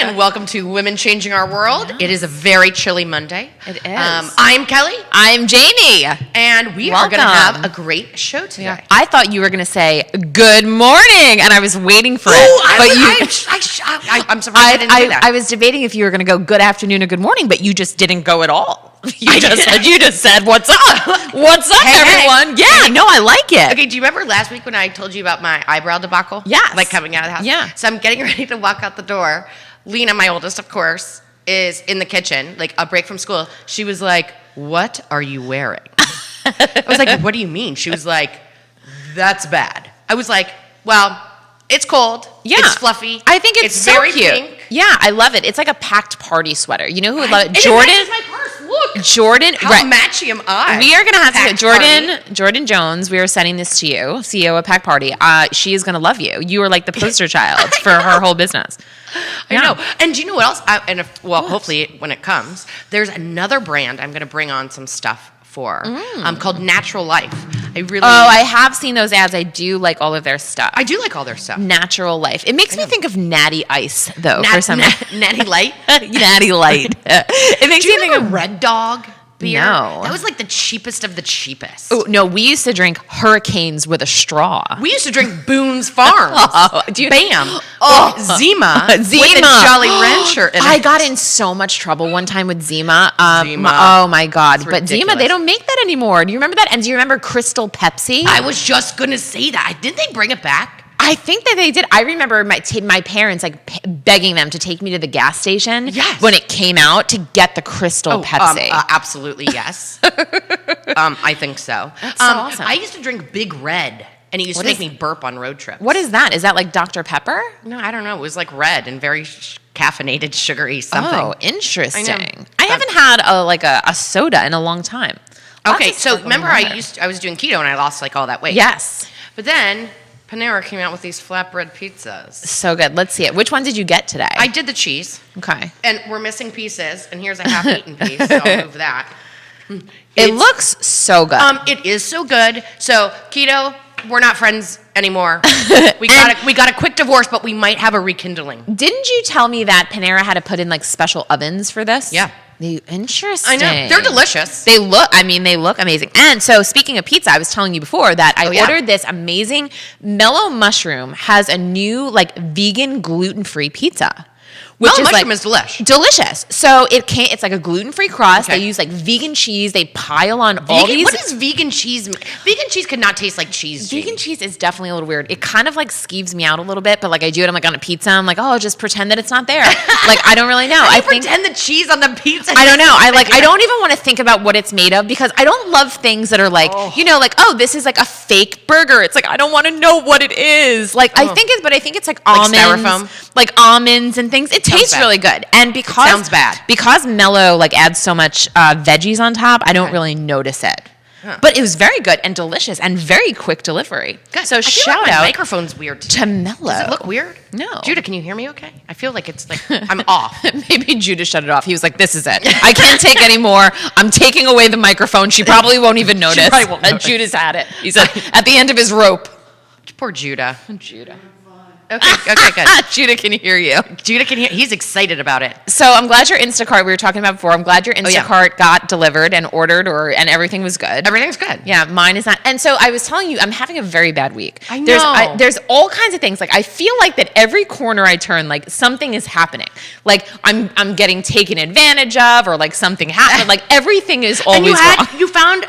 and welcome to Women Changing Our World. Yes. It is a very chilly Monday. It is. I'm Kelly. I'm Jamie. And we are going to have a great show today. Yeah. I thought you were going to say good morning, and I was waiting for it. I'm surprised I didn't do that. I was debating if you were going to go good afternoon or good morning, but you just didn't go at all. You just said, what's up? What's up, everyone? Yeah, no, I like it. Okay, do you remember last week when I told you about my eyebrow debacle? Yes. Like coming out of the house? Yeah. So I'm getting ready to walk out the door. Lena, my oldest, of course, is in the kitchen, like a break from school. She was like, what are you wearing? I was like, what do you mean? She was like, that's bad. I was like, well, it's cold. Yeah. It's fluffy. I think it's so very cute. pink. Yeah, I love it. It's like a packed party sweater. You know who would love it? Jordan. It matches my purse. Look. Jordan. How matchy am I? We are going to have to. Jordan Jones, we are sending this to you, CEO of Pack Party. She is going to love you. You are like the poster child for her whole business. I know. And do you know what else? Hopefully when it comes, there's another brand I'm going to bring on some stuff for called Natural Life. I have seen those ads. I do like all of their stuff. I do like all their stuff. Natural Life. It makes me think of Natty Ice, though, for some Natty Light? Natty Light. It makes me think of Red Dog beer. No. That was like the cheapest of the cheapest. Oh, no, we used to drink Hurricanes with a straw. We used to drink Boone's Farms. Bam. Zima. With a Jolly Rancher in it. I got in so much trouble one time with Zima. Zima. Oh, my God. But Zima, they don't make that anymore. Do you remember that? And do you remember Crystal Pepsi? I was just going to say that. Didn't they bring it back? I think that they did. I remember my parents begging them to take me to the gas station when it came out to get the Crystal Pepsi. Absolutely, yes. I think so. That's so awesome. I used to drink Big Red, and it used to make me burp on road trips. What is that? Is that like Dr. Pepper? No, I don't know. It was like red and very caffeinated, sugary something. Oh, interesting. I haven't had a soda in a long time. Okay, so remember I was doing keto and I lost like all that weight. Yes. But then Panera came out with these flatbread pizzas. So good. Let's see it. Which one did you get today? I did the cheese. Okay. And we're missing pieces, and here's a half-eaten piece, so I'll move that. It looks so good. It is so good. So keto, we're not friends anymore. We got a quick divorce, but we might have a rekindling. Didn't you tell me that Panera had to put in like special ovens for this? Yeah. Interesting. I know. They're delicious. They look amazing. And so speaking of pizza, I was telling you before that I ordered this amazing Mellow Mushroom has a new like vegan gluten-free pizza. Mellow Mushroom is delicious. So it's like a gluten-free crust. Okay. They use like vegan cheese. They pile on all these. What is vegan cheese? Vegan cheese could not taste like cheese. Vegan cheese is definitely a little weird. It kind of like skeeves me out a little bit, but like I do it. I'm like on a pizza. I'm like, oh, just pretend that it's not there. Like I don't really know. I pretend the cheese on the pizza. I don't know. I don't even want to think about what it's made of because I don't love things that are like this is like a fake burger. It's like I don't want to know what it is. Like I think it's like almonds, styrofoam, like almonds and things. It tastes really good, and because Mellow like adds so much veggies on top, I don't really notice it. Huh. But it was very good and delicious and very quick delivery. Good. So shout out. My microphone's weird to Mellow. Does it look weird? No. Judah, can you hear me okay? I feel like it's like I'm off. Maybe Judah shut it off. He was like, this is it. I can't take any more. I'm taking away the microphone. She probably won't even notice. She probably won't notice. Judah's had it. He said at the end of his rope. Poor Judah. Judah. Okay, good. Judah can hear you. Judah can hear. He's excited about it. So I'm glad your Instacart, we were talking about before, I'm glad your Instacart got delivered and ordered and everything was good. Everything's good. Yeah, mine is not. And so I was telling you, I'm having a very bad week. I know. There's all kinds of things. Like I feel like that every corner I turn, like something is happening. Like I'm getting taken advantage of or like something happened. Like everything is always wrong. You found...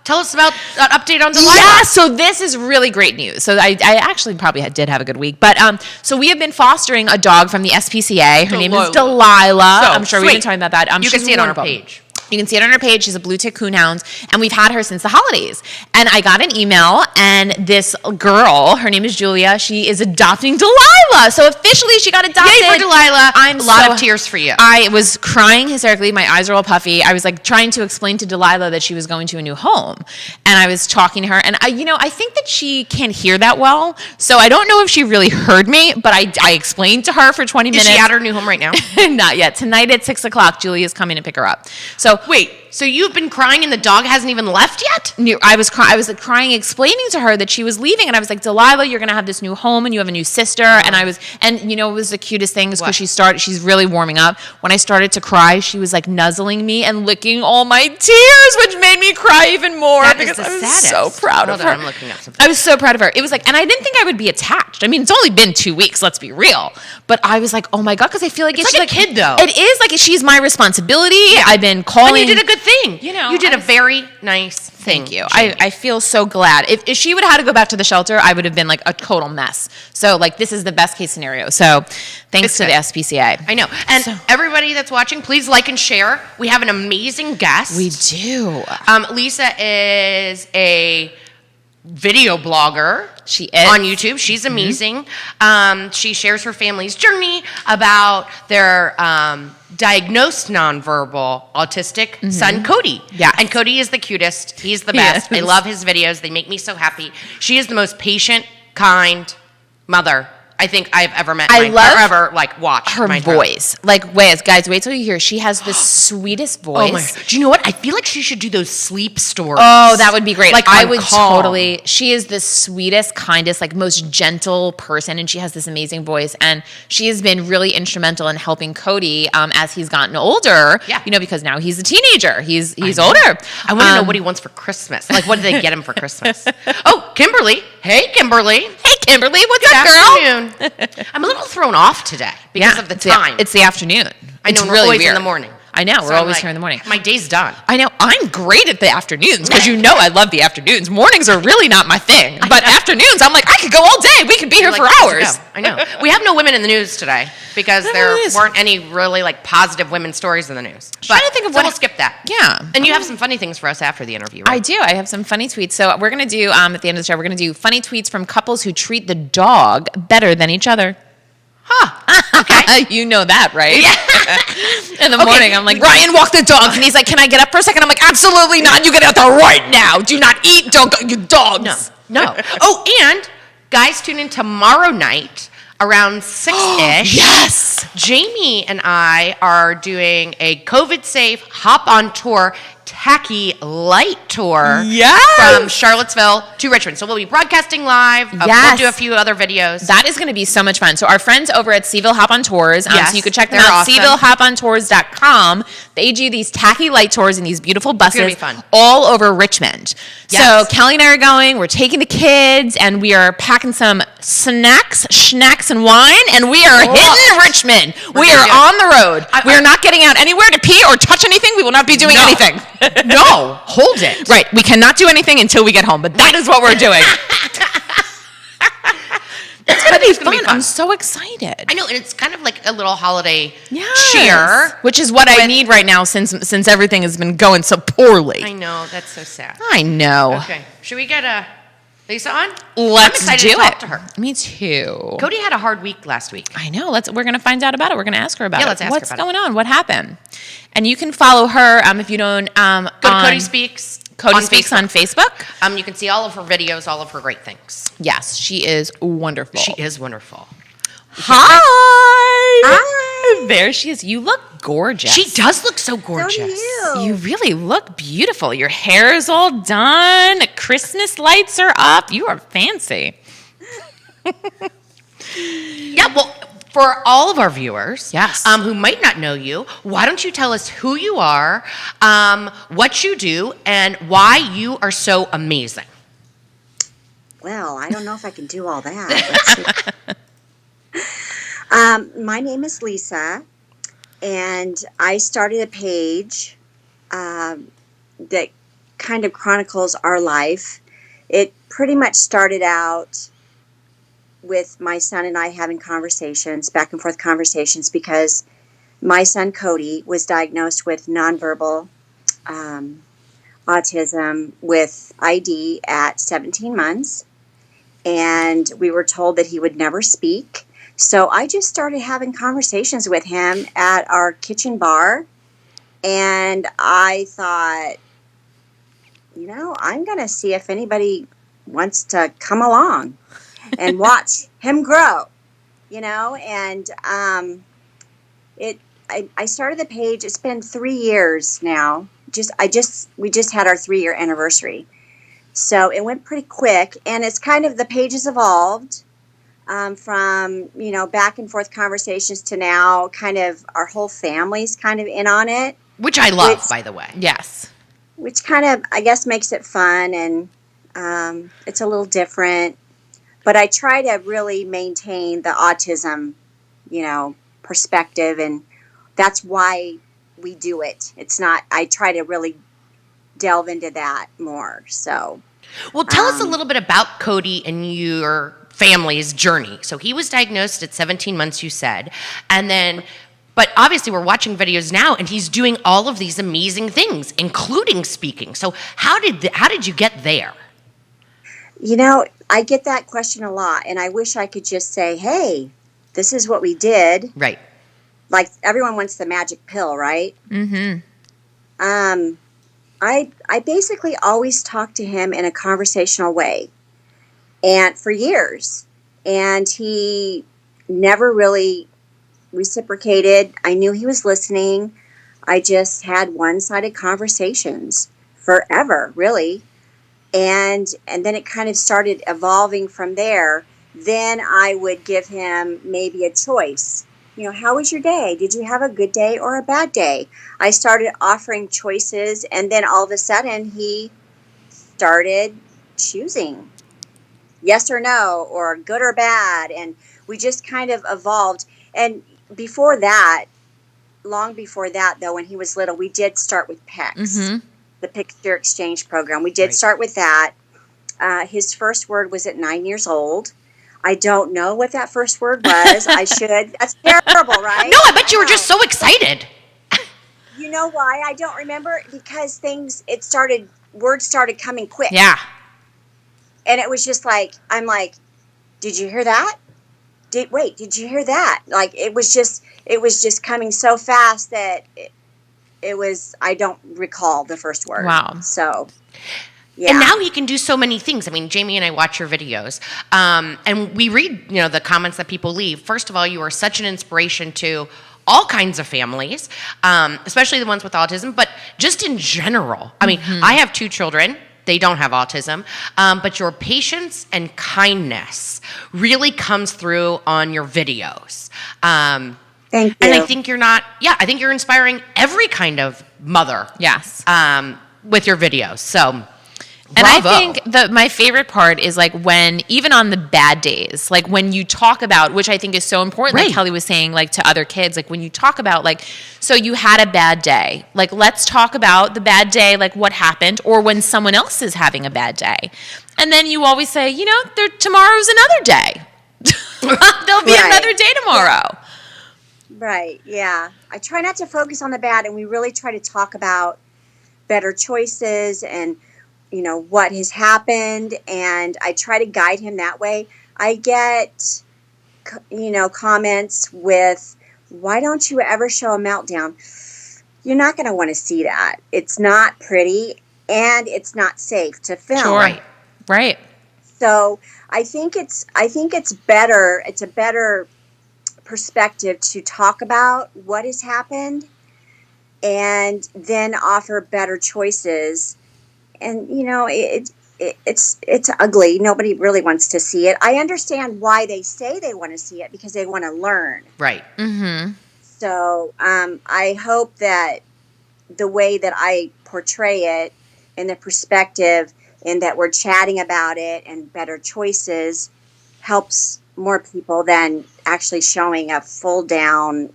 Tell us about an update on Delilah. Yeah, so this is really great news. So I actually probably did have a good week. But so we have been fostering a dog from the SPCA. Her name is Delilah. I'm sure we've been talking about that. You can see it on our page. You can see it on her page. She's a blue tick coonhound, and we've had her since the holidays. And I got an email, and this girl, her name is Julia, she is adopting Delilah. So officially, she got adopted. Yay for Delilah. A lot of tears for you. I was crying hysterically. My eyes are all puffy. I was like trying to explain to Delilah that she was going to a new home, and I was talking to her. And I think that she can't hear that well, so I don't know if she really heard me. But I explained to her for 20 minutes. Is she at her new home right now? Not yet. Tonight at 6:00, Julia's coming to pick her up. So wait, So you've been crying and the dog hasn't even left yet? I was crying, explaining to her that she was leaving, and I was like, Delilah, you're gonna have this new home, and you have a new sister. And it was the cutest thing because she's really warming up. When I started to cry, she was like nuzzling me and licking all my tears, which made me cry even more because I was so proud of her. I'm looking up something. I was so proud of her. It was like, and I didn't think I would be attached. I mean, it's only been 2 weeks. Let's be real. But I was like, oh my God, because I feel like it's like a kid, though. It is like she's my responsibility. Yeah. I've been calling. And you did a good thing. You did a very nice thing. Thank you. I feel so glad. If she would have had to go back to the shelter, I would have been like a total mess. So like this is the best case scenario. So thanks to the SPCA. I know. And everybody that's watching, please like and share. We have an amazing guest. We do. Leasa is a video blogger. She is. On YouTube. She's amazing. She shares her family's journey about their diagnosed nonverbal autistic son, Cody. Yeah. And Cody is the cutest. He's the best. I love his videos. They make me so happy. She is the most patient, kind mother I think I've ever met. I love ever watched her voice. Like, wait till you hear. She has the sweetest voice. Oh my! Do you know what? I feel like she should do those sleep stories. Oh, that would be great. Like I would Calm. totally. She is the sweetest, kindest, most gentle person, and she has this amazing voice. And she has been really instrumental in helping Cody as he's gotten older. Yeah. Because now he's a teenager. He's older. I want to know what he wants for Christmas. Like, what did they get him for Christmas? Oh, Kimberly. Hey, Kimberly. Hey, Kimberly. What's Good up, girl? afternoon. I'm a little thrown off today because of the time. It's the afternoon. I know, it's we're really always weird. in the morning. I know, we're always here in the morning. My day's done. I know, I'm great at the afternoons because I love the afternoons. Mornings are really not my thing, but afternoons, I'm like, I could go all day. We could be here for hours. I know. We have no women in the news today because there weren't any really positive women stories in the news. But trying to think of we'll skip that. Yeah. And you have some funny things for us after the interview, right? I do. I have some funny tweets. So we're going to do, at the end of the show, we're going to do funny tweets from couples who treat the dog better than each other. Huh. Okay. You know that, right? Yeah. In the morning, I'm like, Ryan, walk the dogs. And he's like, can I get up for a second? I'm like, absolutely not. You get out there right now. Do not eat you dogs. No. Oh, and guys, tune in tomorrow night around 6-ish. Yes. Jamie and I are doing a COVID-safe hop-on tour, tacky light tour from Charlottesville to Richmond. So we'll be broadcasting live. We'll do a few other videos. That is going to be so much fun. So our friends over at CVille Hop on Tours, so you can check them out, awesome. CVilleHopOnTours.com. They do these tacky light tours in these beautiful buses all over Richmond. Yes. So Kelly and I are going. We're taking the kids, and we are packing some snacks, and wine, and we are hitting Richmond. We are on the road. We are not getting out anywhere to pee or touch anything. We will not be doing anything. No, hold it. Right, we cannot do anything until we get home, but that is what we're doing. It's going to be fun. I'm so excited. I know, and it's kind of like a little holiday cheer. Which is what I need right now since everything has been going so poorly. I know, that's so sad. I know. Okay, should we get Leasa on? Let's I'm excited to talk to her. Me too. Cody had a hard week last week. I know. We're going to find out about it. We're going to ask her about it. Let's ask her about What's going on? What happened? And you can follow her if you don't. Go to Cody Speaks. Cody Speaks on Facebook. You can see all of her videos, all of her great things. Yes, she is wonderful. She is wonderful. Hi. There she is. You look gorgeous. She does look so gorgeous. So do you. You really look beautiful. Your hair is all done. Christmas lights are up. You are fancy. Yeah, well, for all of our viewers yes. Who might not know you, why don't you tell us who you are, what you do, and why you are so amazing? Well, I don't know if I can do all that. My name is Leasa, and I started a page that kind of chronicles our life. It pretty much started out with my son and I having conversations, back and forth conversations, because my son Cody was diagnosed with nonverbal autism with ID at 17 months, and we were told that he would never speak. So I just started having conversations with him at our kitchen bar, and I thought, I'm going to see if anybody wants to come along and watch him grow, and I started the page. It's been 3 years now we just had our 3-year anniversary. So it went pretty quick, and it's kind of, the pages evolved from, back and forth conversations to now kind of our whole family's kind of in on it. Which I love, by the way. Yes. Which kind of, I guess, makes it fun, and it's a little different. But I try to really maintain the autism, perspective, and that's why we do it. It's not, I try to really delve into that more. So, well, tell us a little bit about Cody and your family's journey. So he was diagnosed at 17 months, you said, and then, but obviously we're watching videos now, and he's doing all of these amazing things, including speaking. So how did you get there? I get that question a lot, and I wish I could just say, hey, this is what we did. Right. Like, everyone wants the magic pill, right? Mm-hmm. I basically always talked to him in a conversational way, and for years, and he never really reciprocated. I knew he was listening. I just had one-sided conversations forever, really. And then it kind of started evolving from there. Then I would give him maybe a choice. How was your day? Did you have a good day or a bad day? I started offering choices, and then all of a sudden he started choosing yes or no, or good or bad. And we just kind of evolved. And before that, long before that, though, when he was little, we did start with PECS. Mm-hmm. The Picture Exchange Program. We did start with that. His first word was at 9 years old. I don't know what that first word was. I should. That's terrible, right? No, I bet you were just so excited. You know why I don't remember? Because words started coming quick. Yeah. And it was just like, I'm like, did you hear that? Did you hear that? Like, it was just coming so fast that it was, I don't recall the first word. Wow. So, yeah. And now he can do so many things. I mean, Jamie and I watch your videos, and we read, the comments that people leave. First of all, you are such an inspiration to all kinds of families, especially the ones with autism, but just in general. I mean, I have 2 children. They don't have autism, but your patience and kindness really comes through on your videos. Thank you. And I think I think you're inspiring every kind of mother. Yes. With your videos. So, and bravo. I think my favorite part is like when, even on the bad days, like when you talk about, which I think is so important, right. Like Kelly was saying, like to other kids, like when you talk about like, so you had a bad day, like let's talk about the bad day, like what happened, or when someone else is having a bad day. And then you always say, tomorrow's another day. There'll be another day tomorrow. Right, yeah. I try not to focus on the bad, and we really try to talk about better choices and, what has happened, and I try to guide him that way. I get, comments with, why don't you ever show a meltdown? You're not going to want to see that. It's not pretty, and it's not safe to film. Sure. Right. So I think it's better. It's a better perspective to talk about what has happened and then offer better choices. And it's ugly. Nobody really wants to see it. I understand why they say they want to see it, because they want to learn. Right. Mm-hmm. So I hope that the way that I portray it and the perspective, and that we're chatting about it and better choices, helps more people than actually showing a full down,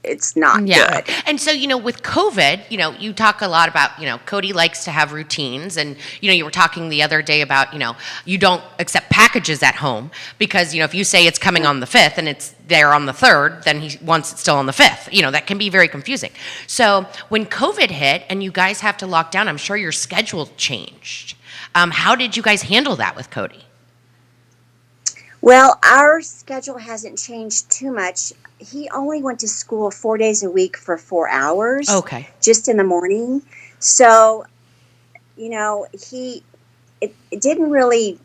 it's not good. And so, with COVID, you talk a lot about, Cody likes to have routines. And, you were talking the other day about, you don't accept packages at home because, if you say it's coming on the 5th and it's there on the 3rd, then he wants it still on the 5th. That can be very confusing. So when COVID hit and you guys have to lock down, I'm sure your schedule changed. How did you guys handle that with Cody? Well, our schedule hasn't changed too much. He only went to school 4 days a week for 4 hours. Okay. Just in the morning. So, it didn't really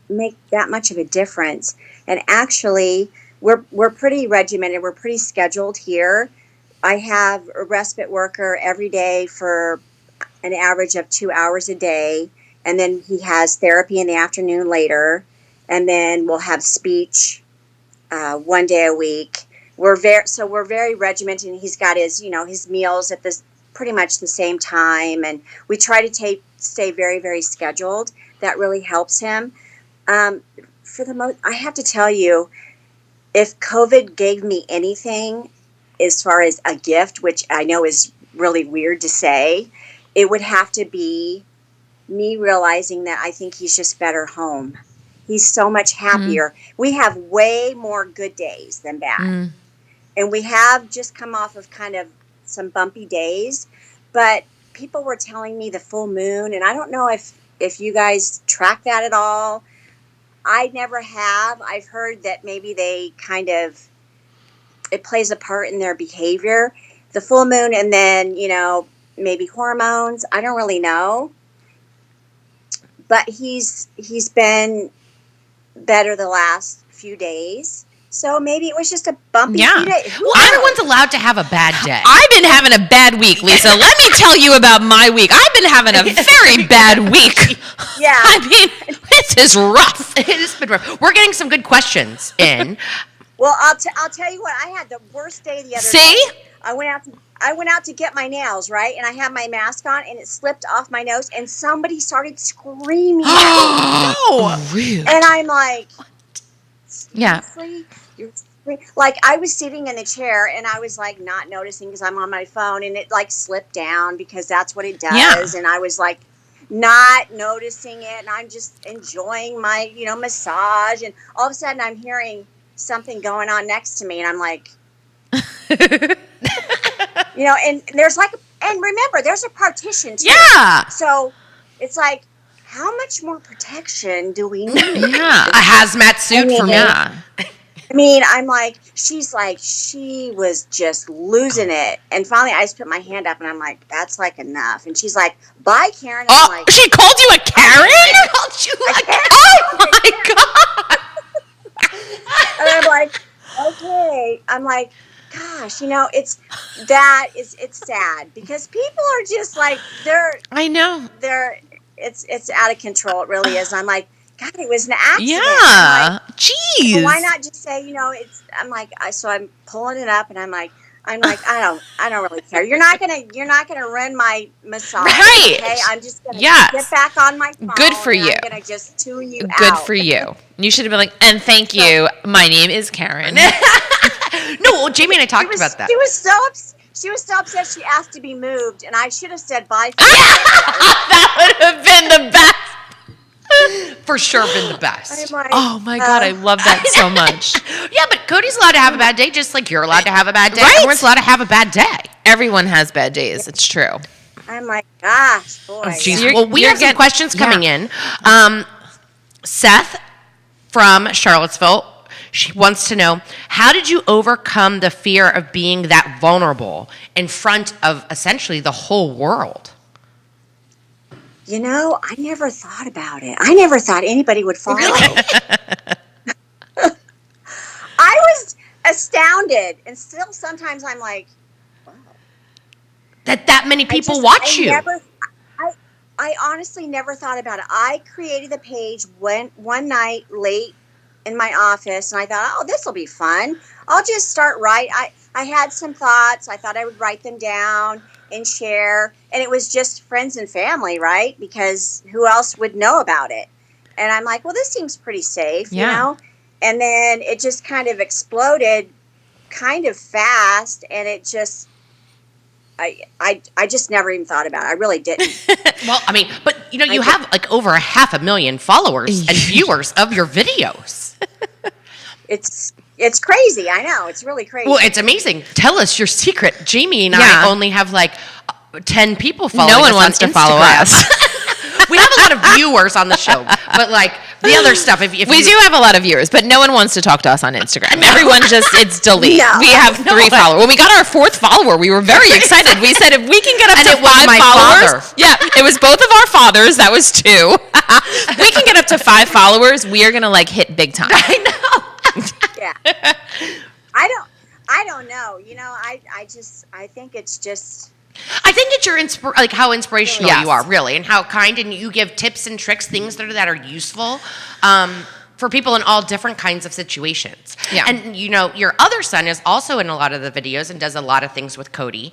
make that much of a difference. And actually, we're pretty regimented. We're pretty scheduled here. I have a respite worker every day for an average of 2 hours a day. And then he has therapy in the afternoon later. And then we'll have speech 1 day a week. We're very regimented. And he's got his, his meals at this pretty much the same time. And we try to stay very, very scheduled. That really helps him. For the most, I have to tell you, if COVID gave me anything as far as a gift, which I know is really weird to say, it would have to be me realizing that I think he's just better home. He's so much happier. We have way more good days than bad. And we have just come off of kind of some bumpy days, but people were telling me the full moon, and I don't know if you guys track that at all. I never have. I've heard that maybe they it plays a part in their behavior. The full moon, and then, maybe hormones. I don't really know. But he's been better the last few days. So maybe it was just a bumpy few days. Well, everyone's allowed to have a bad day. I've been having a bad week, Lisa. Let me tell you about my week. I've been having a very bad week. Yeah. I mean, this is rough. It has been rough. We're getting some good questions in. Well, I'll tell you what. I had the worst day the other day. I went out to get my nails, right? And I had my mask on, and it slipped off my nose, and somebody started screaming at me. Oh, really? And I'm like, yeah. You're like, I was sitting in the chair, and I was like not noticing because I'm on my phone, and it like slipped down because that's what it does. Yeah. And I was like not noticing it, and I'm just enjoying my, massage, and all of a sudden I'm hearing something going on next to me, and I'm like, and there's and remember, there's a partition too. Yeah. So it's like, how much more protection do we need? Yeah. A hazmat suit for me. I mean, I'm like, she was just losing it. And finally, I just put my hand up, and I'm like, that's like enough. And she's like, bye, Karen. And I'm like, she called you a Karen? She called you a Karen? Oh, my God. And I'm like, okay. I'm like, gosh, it's sad because people are just like, it's out of control. It really is. I'm like, God, it was an accident. Yeah. Like, jeez. Well, why not just say, I'm like, so I'm pulling it up, and I'm like, I don't really care. You're not gonna run my massage. Right. Okay? I'm just gonna get back on my phone. Good for you. I'm gonna just tune you out. Good for you. You should have been like, and thank you. My name is Karen. No, well, Jamie and I talked about that. She was so upset she asked to be moved, and I should have said bye. That would have been the best. For sure been the best. Like, oh my God, I love that so much. Yeah, but Cody's allowed to have a bad day just like you're allowed to have a bad day. Right? Everyone's allowed to have a bad day. Everyone has bad days. It's true. I'm like, gosh, boy. Oh, geez. Yeah. Well, we have some questions coming in. Seth from Charlottesville, she wants to know, how did you overcome the fear of being that vulnerable in front of essentially the whole world? I never thought about it. I never thought anybody would follow. Really? I was astounded, and still sometimes I'm like, wow. That many people watch you. I honestly never thought about it. I created the page one night late in my office, and I thought, oh, this will be fun. I'll just start I had some thoughts. I thought I would write them down and share, and it was just friends and family, right? Because who else would know about it? And I'm like, well, this seems pretty safe, And then it just kind of exploded kind of fast, and it just, I just never even thought about it. I really didn't. Well, I mean, but you have like over 500,000 followers and viewers of your videos. It's crazy. I know. It's really crazy. Well, it's amazing. Tell us your secret. Jamie and I only have 10 people following us. No one wants to follow us. We have a lot of viewers on the show, but the other stuff. If we do have a lot of viewers, but no one wants to talk to us on Instagram. Everyone it's delete. No. We have 3 followers. When we got our 4th follower, we were very excited. We said if we can get up to 5 followers, it was both of our fathers. That was 2. We can get up to 5 followers. We are gonna hit big time. I know. Yeah. I don't know. I think it's just, I think it's your like how inspirational Yes. you are, really, and how kind, and you give tips and tricks, things that are useful for people in all different kinds of situations. Yeah. And your other son is also in a lot of the videos and does a lot of things with Cody.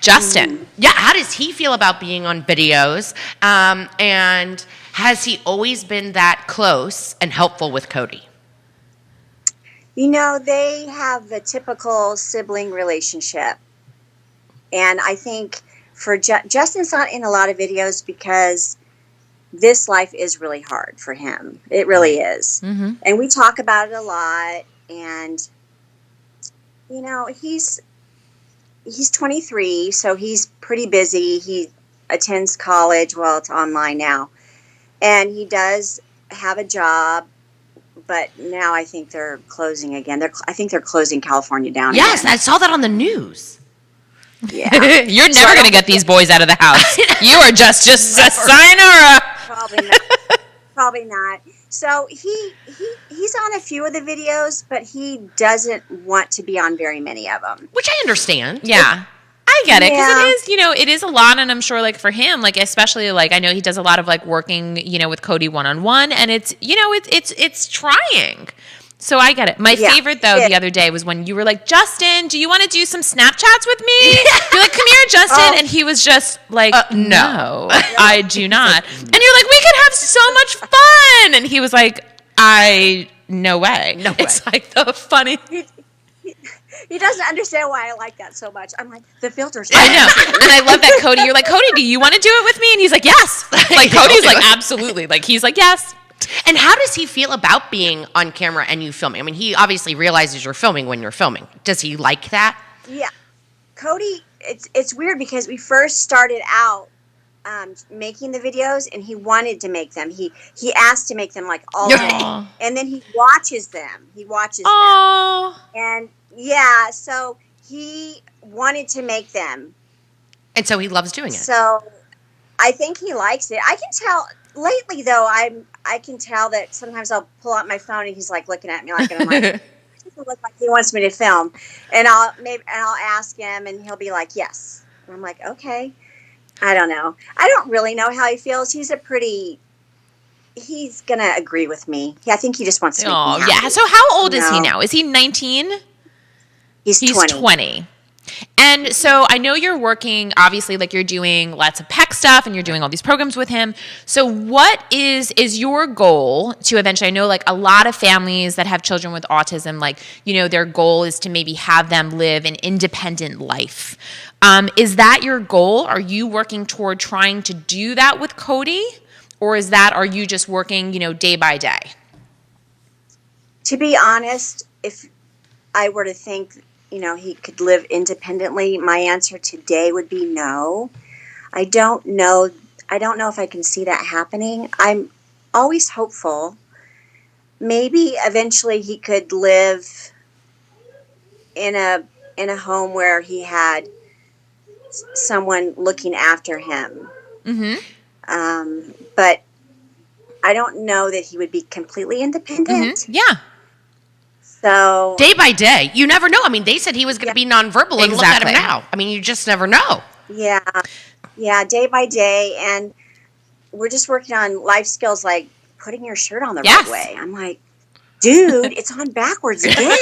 Justin. Yeah, how does he feel about being on videos? And has he always been that close and helpful with Cody? They have the typical sibling relationship. And I think for Justin's not in a lot of videos because this life is really hard for him. It really is. Mm-hmm. And we talk about it a lot. And, he's 23, so he's pretty busy. He attends college. Well, it's online now. And he does have a job. But now I think they're closing again. I think they're closing California down. Yes, again. I saw that on the news. Yeah. You're never going to get these boys out of the house. You are just sayonara. Probably not. So he's on a few of the videos, but he doesn't want to be on very many of them. Which I understand. Yeah. I get it, because Yeah. it is a lot, and I'm sure, like, for him, like, especially, like, I know he does a lot of, like, working, with Cody one-on-one, and it's, it's trying. So I get it. My favorite, though, the other day was when you were like, Justin, do you want to do some Snapchats with me? You're like, come here, Justin. And he was just like, no, I do not. And you're like, we could have so much fun. And he was like, no way. No way. It's like the funny. He doesn't understand why I like that so much. I'm like, the filter's I know. And I love that, Cody. You're like, Cody, do you want to do it with me? And he's like, yes. Like, Cody's like, absolutely. Like, he's like, yes. And how does he feel about being on camera and you filming? I mean, he obviously realizes you're filming when you're filming. Does he like that? Yeah. Cody, it's weird because we first started out making the videos, and he wanted to make them. He asked to make them like all day. And then he watches them. Aww. And yeah, so he wanted to make them. And so he loves doing it. So I think he likes it. I can tell lately though, I can tell that sometimes I'll pull out my phone and he's like looking at me like, and I'm like, it doesn't look like he wants me to film. And I'll ask him and he'll be like, yes. And I'm like, okay. I don't know. I don't really know how he feels. He's going to agree with me. I think he just wants to make me happy. Yeah. So how old is he now? Is he 19? He's 20. And so I know you're working, obviously, like you're doing lots of PEC stuff and you're doing all these programs with him. So what is your goal to eventually, I know like a lot of families that have children with autism, like, their goal is to maybe have them live an independent life. Is that your goal? Are you working toward trying to do that with Cody? Or are you just working, day by day? To be honest, if I were to think, he could live independently, my answer today would be no. I don't know if I can see that happening. I'm always hopeful. Maybe eventually he could live in a home where he had someone looking after him. Mm-hmm. But I don't know that he would be completely independent. Mm-hmm. Yeah. So day by day, you never know. I mean, they said he was going to be nonverbal, and look at him now. I mean, you just never know. Yeah, day by day, and we're just working on life skills like putting your shirt on the right way. I'm like, dude, it's on backwards again.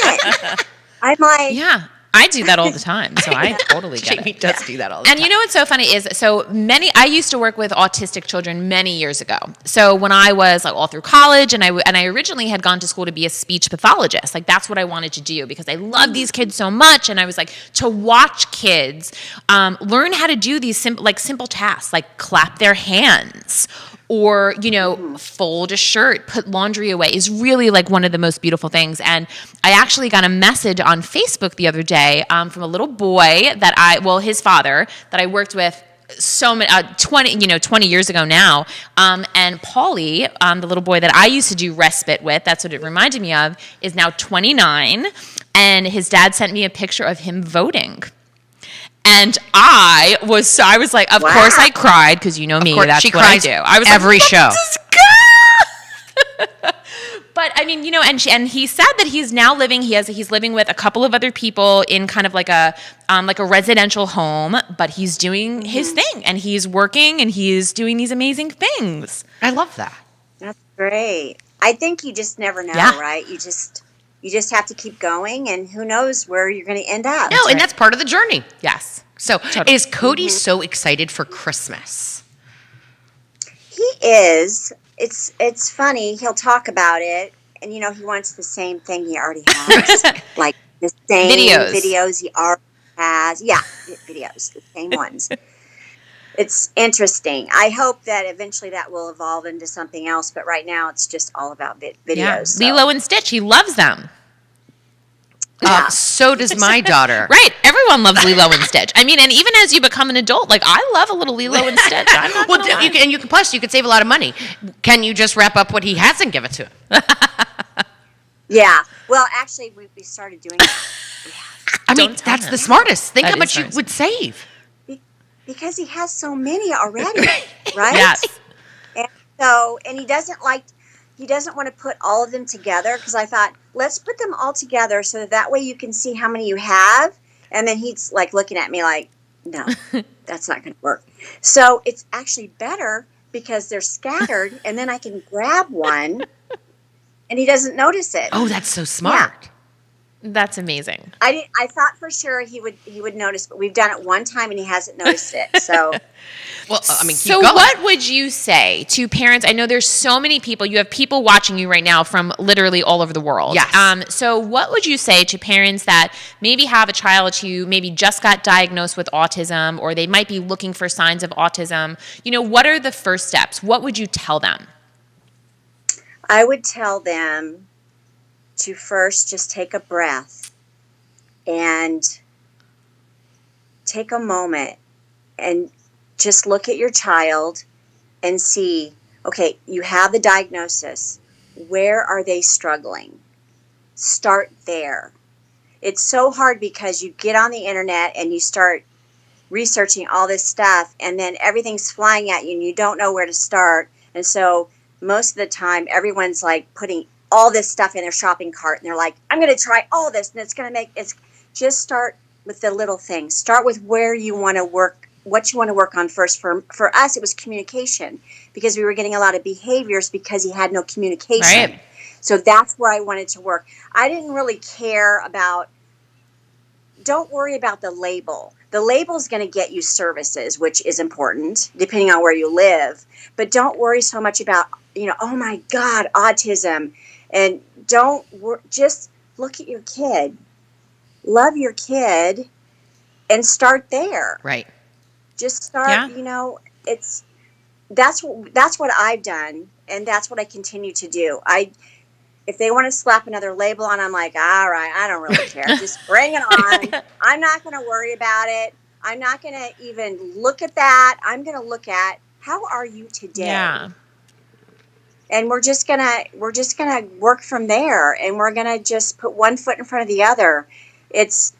I'm like, yeah. I do that all the time, so I totally get Jamie it. does do that all the time. And what's so funny is, I used to work with autistic children many years ago. So when I was like all through college, and I originally had gone to school to be a speech pathologist, like that's what I wanted to do because I love these kids so much, and I was like to watch kids learn how to do these simple tasks, like clap their hands. Or, fold a shirt, put laundry away is really like one of the most beautiful things. And I actually got a message on Facebook the other day from a little boy his father that I worked with 20 years ago now. And Paulie, the little boy that I used to do respite with, that's what it reminded me of, is now 29. And his dad sent me a picture of him voting. And I was like, of course I cried because you know me, that's what I do. I was every like, show. But But I mean, and he said that he's now living. He's living with a couple of other people in kind of like a residential home. But he's doing his thing, and he's working, and he's doing these amazing things. I love that. That's great. I think you just never know, right? You just have to keep going, and who knows where you're going to end up. No, and that's part of the journey. Yes. So, is Cody so excited for Christmas? He is. It's funny. He'll talk about it, and he wants the same thing he already has, like the same videos he already has. Yeah, videos, the same ones. It's interesting. I hope that eventually that will evolve into something else, but right now it's just all about videos. Yeah. So. Lilo and Stitch, he loves them. So does my daughter. Right. Everyone loves Lilo and Stitch. I mean, and even as you become an adult, like I love a little Lilo and Stitch. I'm not gonna lie. You could save a lot of money. Can you just wrap up what he hasn't given to him? Yeah. Well, actually, we started doing that. I mean, that's the smartest. Think That how much is you would save. Because he has so many already, right? Yes. And he doesn't want to put all of them together, because I thought, let's put them all together so that way you can see how many you have. And then he's like looking at me like, no, that's not going to work. So it's actually better because they're scattered, and then I can grab one and he doesn't notice it. Oh, that's so smart. Yeah. That's amazing. I thought for sure he would notice, but we've done it one time and he hasn't noticed it. So, well, I mean, so what would you say to parents? I know there's so many people. You have people watching you right now from literally all over the world. Yes. So what would you say to parents that maybe have a child who maybe just got diagnosed with autism, or they might be looking for signs of autism? What are the first steps? What would you tell them? I would tell them to first just take a breath and take a moment and just look at your child and see, okay, you have the diagnosis. Where are they struggling? Start there. It's so hard because you get on the internet and you start researching all this stuff, and then everything's flying at you and you don't know where to start. And so most of the time, everyone's like putting all this stuff in their shopping cart, and they're like, I'm going to try all this, and it's just start with the little things. Start with where you want to work, what you want to work on first. For us, it was communication, because we were getting a lot of behaviors because he had no communication. Right. So that's where I wanted to work. I didn't really care about, don't worry about the label. The label is going to get you services, which is important depending on where you live, but don't worry so much about, oh my God, autism. And just look at your kid, love your kid, and start there. Right. Just start, that's what I've done, and that's what I continue to do. If they want to slap another label on, I'm like, all right, I don't really care. Just bring it on. I'm not going to worry about it. I'm not going to even look at that. I'm going to look at, how are you today? Yeah. And we're just gonna work from there, and we're gonna just put one foot in front of the other. It's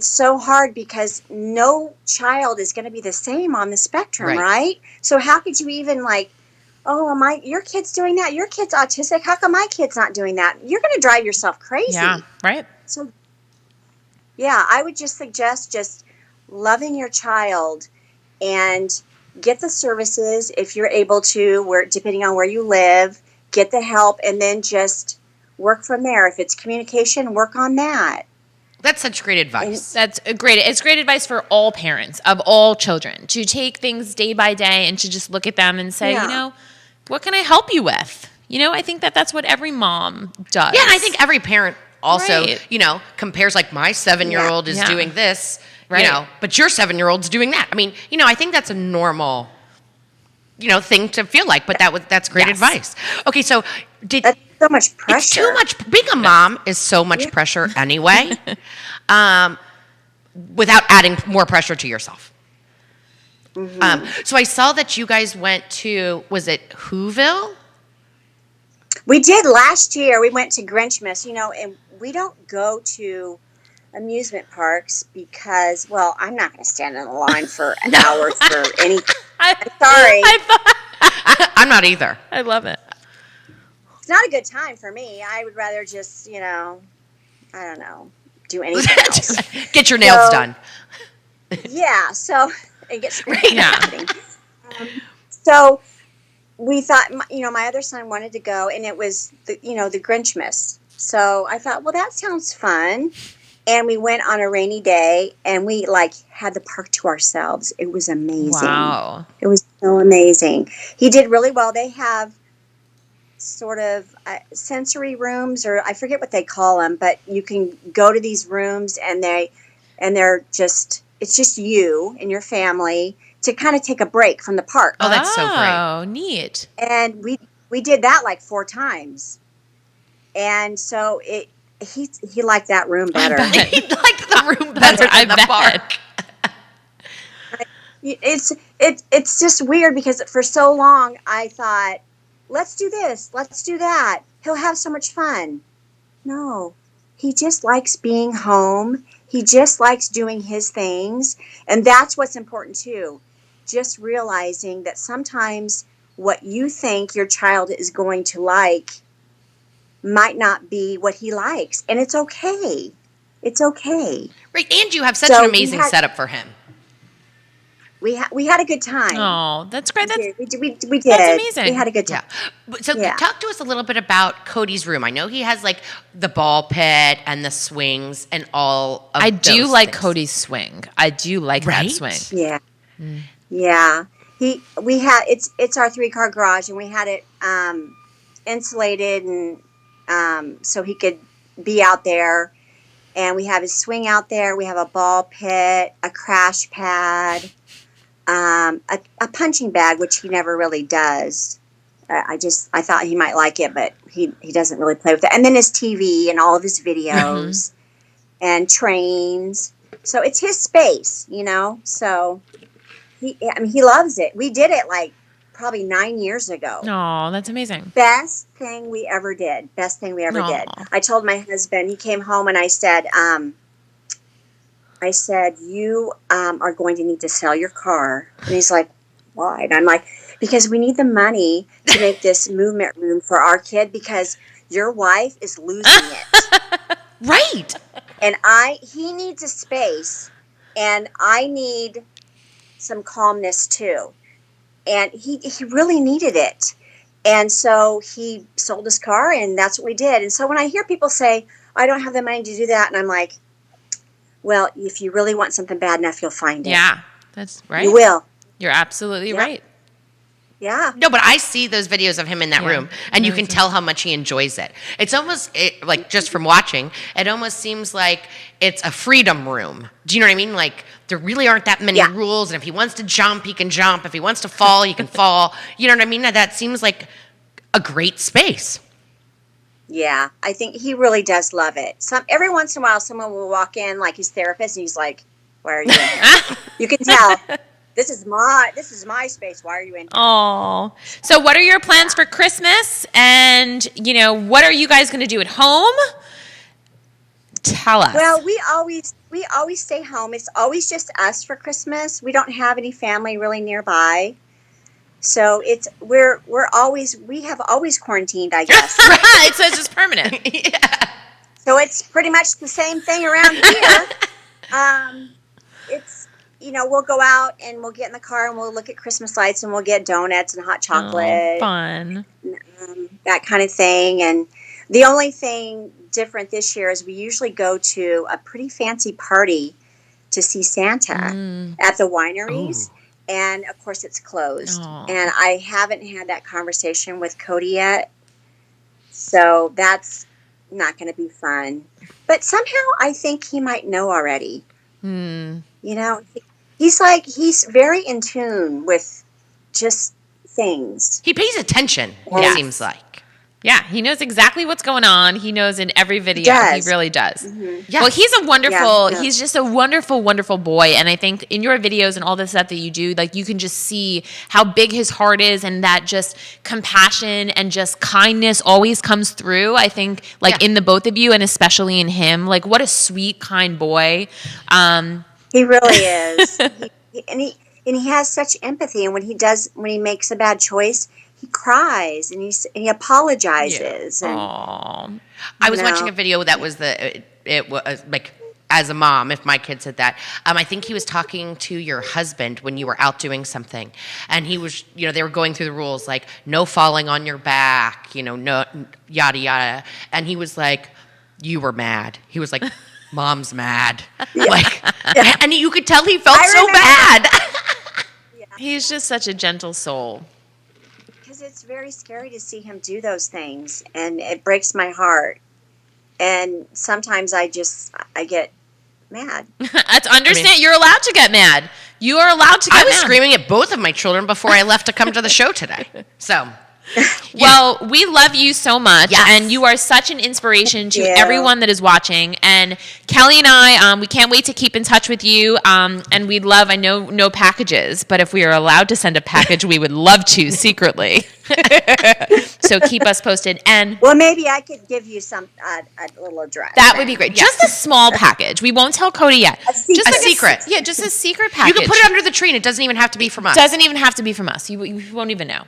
so hard because no child is going to be the same on the spectrum, right? So how could you even your kid's doing that? Your kid's autistic. How come my kid's not doing that? You're going to drive yourself crazy. Yeah, right. So, yeah, I would just suggest just loving your child and get the services if you're able to, depending on where you live, get the help, and then just work from there. If it's communication, work on that. That's such great advice. It's great advice for all parents of all children, to take things day by day and to just look at them and say, what can I help you with? I think that's what every mom does. Yeah, and I think every parent also, compares, like, my 7-year-old is doing this. Right. But your 7-year-old's doing that. I mean, I think that's a normal, thing to feel like, but that's great advice. Okay, so that's so much pressure. It's too much. Being a mom is so much pressure anyway, without adding more pressure to yourself. Mm-hmm. So I saw that you guys went to, was it Whoville? We did last year. We went to Grinchmas, and we don't go to amusement parks because, well, I'm not going to stand in the line for an hour for anything. I'm sorry. I'm not either. I love it. it's not a good time for me. I would rather just, I don't know, do anything else. Get your nails done. Yeah. So, and get screwed Yeah. So we thought, my other son wanted to go, and it was the Grinchmas. So I thought, well, that sounds fun. And we went on a rainy day, and we had the park to ourselves. It was amazing. Wow. It was so amazing. He did really well. They have sort of sensory rooms, or I forget what they call them, but you can go to these rooms, and they're just, it's just you and your family to kind of take a break from the park. Oh, that's so great. Oh, neat. And we did that 4 times. And so he liked that room better. He liked the room better than the park. It's just weird because for so long I thought, let's do this, let's do that. He'll have so much fun. No, he just likes being home. He just likes doing his things. And that's what's important too. Just realizing that sometimes what you think your child is going to like might not be what he likes. And it's okay. It's okay. Right, and you have such an amazing setup for him. We had a good time. Oh, that's great. We did. That's amazing. We had a good time. Yeah. So talk to us a little bit about Cody's room. I know he has the ball pit and the swings and all of I those do like things. Cody's swing. I do like that swing. Yeah. Yeah. It's our 3-car garage, and we had it insulated, and so he could be out there. And we have his swing out there. We have a ball pit, a crash pad, a punching bag, which he never really does. I thought he might like it, but he doesn't really play with it. And then his TV and all of his videos and trains. So it's his space, So he loves it. We did it probably 9 years ago. Oh, that's amazing. Best thing we ever did. Did. I told my husband, he came home, and I said, you are going to need to sell your car. And he's like, why? And I'm like, because we need the money to make this movement room for our kid, because your wife is losing it. Right. And he needs a space, and I need some calmness too. And he really needed it. And so he sold his car, and that's what we did. And so when I hear people say, I don't have the money to do that, and I'm like, well, if you really want something bad enough, you'll find it. Yeah, that's right. You will. You're absolutely right. Yeah. No, but I see those videos of him in that room, and you can tell how much he enjoys it. It's almost just from watching, it almost seems like it's a freedom room. Do you know what I mean? There really aren't that many rules, and if he wants to jump, he can jump. If he wants to fall, he can fall. You know what I mean? That seems like a great space. Yeah, I think he really does love it. Every once in a while, someone will walk in, like his therapist, and he's like, "Why are you in here?" You can tell. This is my space. Why are you in here? Oh, so what are your plans for Christmas? And what are you guys going to do at home? Tell us. Well, we always stay home. It's always just us for Christmas. We don't have any family really nearby. So we have always quarantined, I guess. Right, so it's just permanent. Yeah. So it's pretty much the same thing around here. It's, we'll go out and we'll get in the car and we'll look at Christmas lights and we'll get donuts and hot chocolate. Oh, fun. That kind of thing. And the only thing different this year is we usually go to a pretty fancy party to see Santa at the wineries. Ooh. And of course it's closed. Aww. And I haven't had that conversation with Cody yet. So that's not going to be fun. But somehow I think he might know already. He's very in tune with just things. He pays attention, it seems like. Yeah, he knows exactly what's going on. He knows in every video. He really does. Mm-hmm. Yes. Well, he's just a wonderful, wonderful boy. And I think in your videos and all the stuff that you do, you can just see how big his heart is, and that just compassion and just kindness always comes through. I think in the both of you, and especially in him, what a sweet, kind boy. He really is. He has such empathy. And when he makes a bad choice, he cries and he apologizes. And, Aww. I was watching a video that was it was like, as a mom, if my kid said that, I think he was talking to your husband when you were out doing something, and he was, they were going through the rules, like no falling on your back, no yada yada, and he was like, you were mad. He was like, mom's mad, and you could tell he felt so bad. He's just such a gentle soul. Because it's very scary to see him do those things, and it breaks my heart. And sometimes I get mad. That's understand. You're allowed to get mad. You are allowed to get mad. I was screaming at both of my children before I left to come to the show today. So, well, we love you so much, yes. and you are such an inspiration to everyone that is watching. And Kelly and I, we can't wait to keep in touch with you. And we'd love, I know, no packages, but if we are allowed to send a package, we would love to secretly. So keep us posted. And well, maybe I could give you a little address. That would be great. Yes. Just a small package. We won't tell Cody yet. Just a secret. Just a secret package. You can put it under the tree, and it doesn't even have to be from us. Doesn't even have to be from us. You won't even know.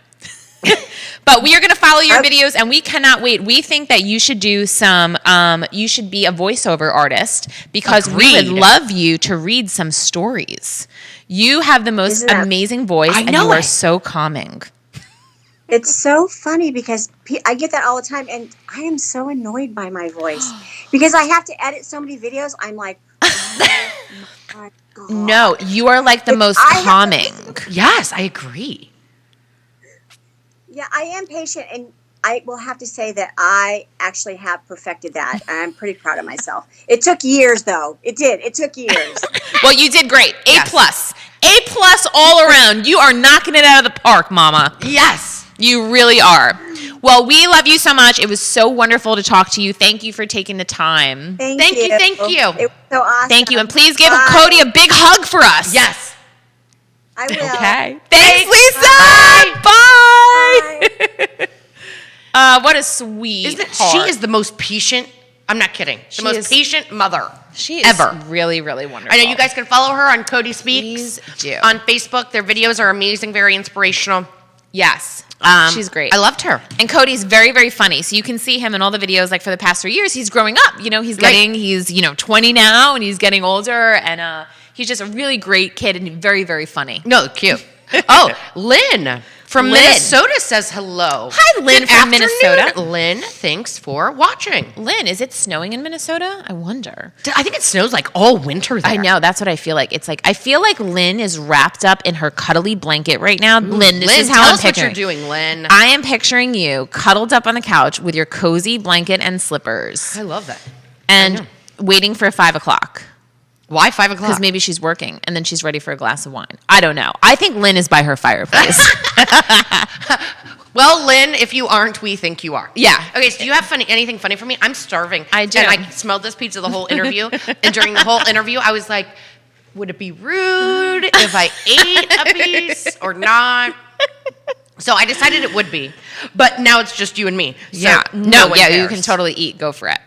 But we are going to follow your videos, and we cannot wait. We think that you should do you should be a voiceover artist, because we would love you to read some stories. You have the most amazing voice, and you are so calming. It's so funny because I get that all the time, and I am so annoyed by my voice because I have to edit so many videos. I'm like, oh my God. No, you are like the most calming. Yes, I agree. Yeah, I am patient, and I will have to say that I actually have perfected that, and I'm pretty proud of myself. It took years, though. It did. It took years. Well, you did great. A+. A+ all around. You are knocking it out of the park, Mama. Yes. You really are. Well, we love you so much. It was so wonderful to talk to you. Thank you for taking the time. Thank you. Thank you. It was so awesome. Thank you. And please give Cody a big hug for us. Yes. I will. Okay. Thanks, Lisa. Bye. What a sweet heart. She is the most patient. I'm not kidding. The most patient mother. She is ever. Really, really wonderful. I know you guys can follow her on Cody Speaks. Please do. On Facebook. Their videos are amazing, very inspirational. Yes. She's great. I loved her. And Cody's very, very funny. So you can see him in all the videos, like for the past 3 years, he's growing up. He's 20 now, and he's getting older, and he's just a really great kid and very, very funny. No, cute. Oh, Lynn from Minnesota says hello. Hi, Lynn from Minnesota. Lynn, thanks for watching. Lynn, is it snowing in Minnesota? I wonder. I think it snows like all winter there. I know. That's what I feel like. It's like, I feel like Lynn is wrapped up in her cuddly blanket right now. Lynn, this is how I'm picturing. Tell us what you're doing, Lynn. I am picturing you cuddled up on the couch with your cozy blanket and slippers. I love that. And waiting for 5 o'clock. Why 5 o'clock? Because maybe she's working, and then she's ready for a glass of wine. I don't know. I think Lynn is by her fireplace. Well, Lynn, if you aren't, we think you are. Yeah. Okay, so do you have anything funny for me? I'm starving. I do. And I smelled this pizza the whole interview. And during the whole interview, I was like, would it be rude if I ate a piece or not? So I decided it would be. But now it's just you and me. So you can totally eat. Go for it.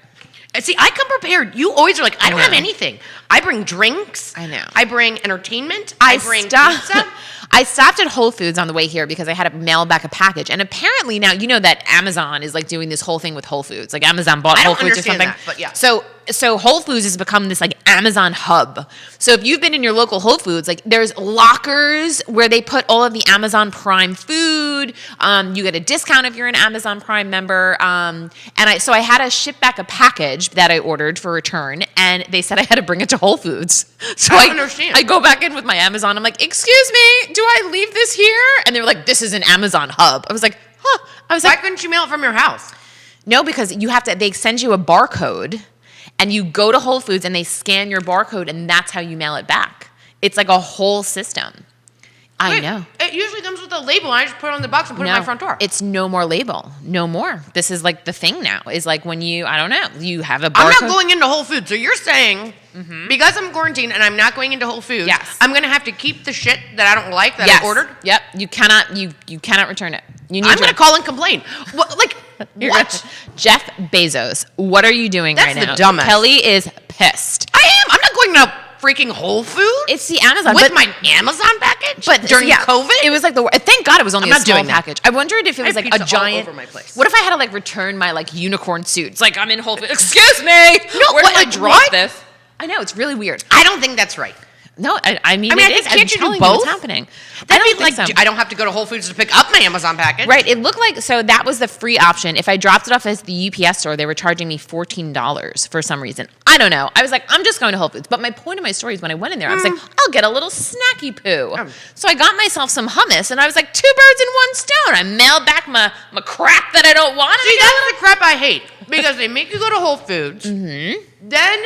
See, I come prepared. You always are like, I don't have anything. I bring drinks. I know. I bring entertainment. I bring pizza. I stopped at Whole Foods on the way here because I had to mail back a package. And apparently now, you know that Amazon is like doing this whole thing with Whole Foods. Like Amazon bought Whole Foods or something. That, but yeah. So Whole Foods has become this like Amazon hub. So if you've been in your local Whole Foods, like there's lockers where they put all of the Amazon Prime food. You get a discount if you're an Amazon Prime member. So I had to ship back a package that I ordered for return, and they said I had to bring it to Whole Foods. So I don't understand. I go back in with my Amazon. I'm like, excuse me, do I leave this here? And they were like, this is an Amazon hub. I was like, huh. Why couldn't you mail it from your house? No, because they send you a barcode, and you go to Whole Foods and they scan your barcode, and that's how you mail it back. It's like a whole system. I know. It usually comes with a label, and I just put it on the box and put it on my front door. It's no more label. No more. This is like the thing now. Is like when you have a barcode. I'm not going into Whole Foods. So you're saying, because I'm quarantined and I'm not going into Whole Foods, I'm going to have to keep the shit that I don't like that I ordered? Yep. You cannot return it. I'm going to call and complain. What? Jeff Bezos, what are you doing right now? That's the dumbest. Kelly is pissed. I am. I'm not going to freaking Whole Foods? It's the Amazon. With my Amazon package? But during COVID? It was like thank God it was only I'm a not small doing that. package. I wondered if it was have like a pizza all giant. over my place. What if I had to like return my like unicorn suits? Like I'm in Whole Foods. Excuse me. No, where what, did I like, drop what? this? I know it's really weird. I don't think that's right. No, I mean, I it is. think, can't you do telling both? what's happening. That'd be think like, so. I don't have to go to Whole Foods to pick up my Amazon package. Right. It looked like, so that was the free option. If I dropped it off at the UPS store, they were charging me $14 for some reason. I don't know. I was like, I'm just going to Whole Foods. But my point of my story is when I went in there, I was like, I'll get a little snacky poo. So I got myself some hummus and I was like, 2 birds in 1 stone. I mailed back my crap that I don't want. See, that's the crap I hate. Because they make you go to Whole Foods. Then